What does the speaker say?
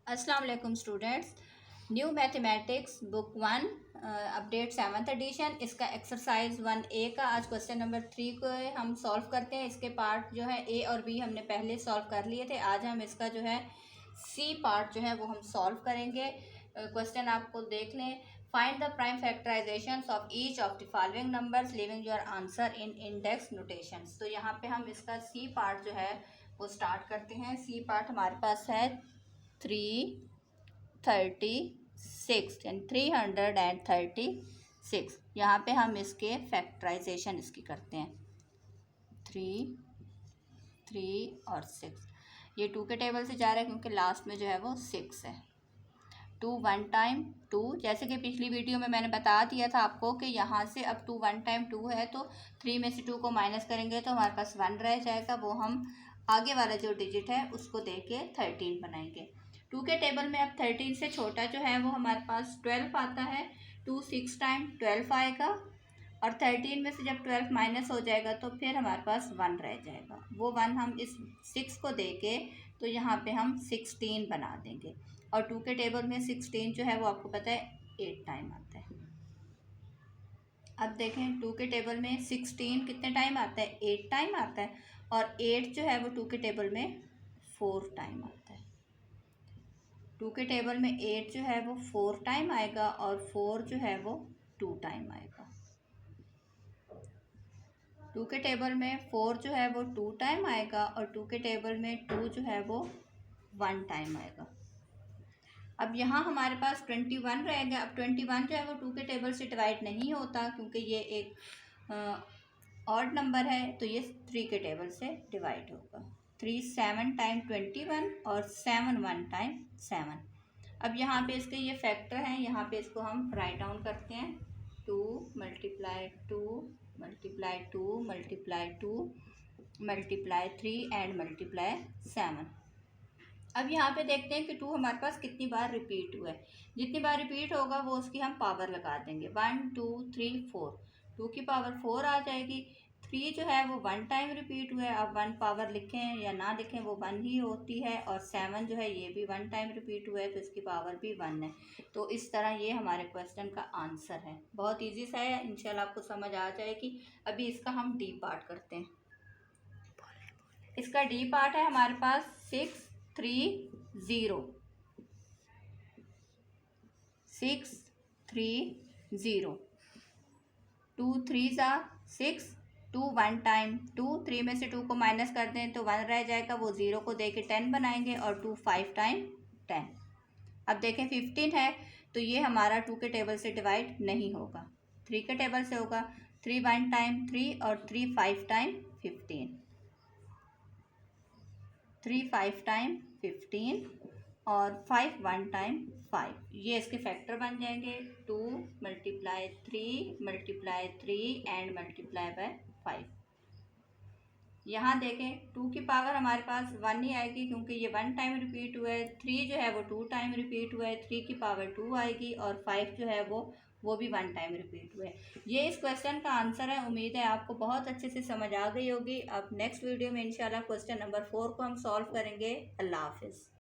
अस्सलाम वालेकुम students. New mathematics book 1 update 7th edition, इसका एक्सरसाइज 1A का आज क्वेश्चन नंबर 3 को हम सॉल्व करते हैं। इसके पार्ट जो है ए और बी हमने पहले सॉल्व कर लिए थे। आज हम इसका जो है सी पार्ट जो है वो हम सॉल्व करेंगे। क्वेश्चन आपको देख लें। Find the prime factorisation of each of the following numbers leaving your answer in index notations. तो यहाँ पे हम इसका सी पार्ट जो है वो स्टार्ट करते हैं। सी पार्ट हमारे पास है 336 यानी 336। यहाँ पे हम इसके फैक्टराइजेशन इसकी करते हैं 3 और 6। ये 2 के टेबल से जा रहा है क्योंकि लास्ट में जो है वो 6 है। 2 1 टाइम 2, जैसे कि पिछली वीडियो में मैंने बता दिया था आपको कि यहाँ से अब 2 1 टाइम 2 है तो 3 में से 2 को माइनस करेंगे तो हमारे पास 1 रह जाएगा। वो हम आगे वाला जो डिजिट है उसको दे के 13 बनाएंगे। 2 के टेबल में अब 13 से छोटा जो है वो हमारे पास 12 आता है। 2 6 टाइम 12 आएगा और 13 में से जब 12 माइनस हो जाएगा तो फिर हमारे पास 1 रह जाएगा। वो 1 हम इस 6 को दे के तो यहाँ पे हम 16 बना देंगे। और 2 के टेबल में 16 जो है वो आपको पता है 8 टाइम आता है। अब देखें 2 के टेबल में 16 कितने टाइम आता है, 8 टाइम आता है। और 8 जो है वो 2 के टेबल में 4 टाइम आता है। 2 के टेबल में 8 जो है वो 4 टाइम आएगा और 4 जो है वो 2 टाइम आएगा। 2 के टेबल में 4 जो है वो 2 टाइम आएगा और 2 के टेबल में 2 जो है वो 1 टाइम आएगा। अब यहाँ हमारे पास 21 रहेगा। अब 21 जो है वो 2 के टेबल से डिवाइड नहीं होता क्योंकि ये एक ऑड नंबर है, तो ये 3 के टेबल से डिवाइड होगा। 3 7 टाइम 21 और 7 1 टाइम 7। अब यहाँ पे इसके ये फैक्टर हैं, यहाँ पे इसको हम राइट डाउन करते हैं। 2 multiply 2 multiply 2 multiply 2 multiply 3 and multiply 7। अब यहाँ पे देखते हैं कि 2 हमारे पास कितनी बार रिपीट हुआ है। जितनी बार रिपीट होगा वो उसकी हम पावर लगा देंगे। 1 2 3 4, 2 की पावर 4 आ जाएगी। 3 जो है वो 1 टाइम रिपीट हुआ है। अब 1 पावर लिखें या ना लिखें वो 1 ही होती है। और 7 जो है ये भी 1 टाइम रिपीट हुआ है तो इसकी पावर भी 1 है। तो इस तरह ये हमारे क्वेश्चन का आंसर है। बहुत ईजी सा है, इंशाल्लाह आपको समझ आ जाएगी। अभी इसका हम डी पार्ट करते हैं। इसका डी पार्ट है हमारे पास 6 3 0 6 3 0। 2 3 6, 2 1 टाइम 2, 3 में से 2 को माइनस कर दें तो 1 रह जाएगा। वो 0 को दे के 10 बनाएंगे और 2 5 टाइम 10। अब देखें 15 है तो ये हमारा 2 के टेबल से डिवाइड नहीं होगा, 3 के टेबल से होगा। 3 1 टाइम 3 और 3 5 टाइम 15, 3 5 टाइम 15 और 5 1 टाइम 5। ये इसके फैक्टर बन जाएंगे। 2 multiply 3 multiply 3 and multiply by 5। यहाँ देखें 2 की पावर हमारे पास 1 ही आएगी क्योंकि ये 1 टाइम रिपीट हुआ है। 3 जो है वो 2 टाइम रिपीट हुआ है, 3 की पावर 2 आएगी। और 5 जो है वो भी 1 टाइम रिपीट हुआ है। ये इस क्वेश्चन का आंसर है। उम्मीद है आपको बहुत अच्छे से समझ आ गई होगी। अब नेक्स्ट वीडियो में इंशाल्लाह क्वेश्चन नंबर 4 को हम सॉल्व करेंगे। अल्लाह हाफिज़।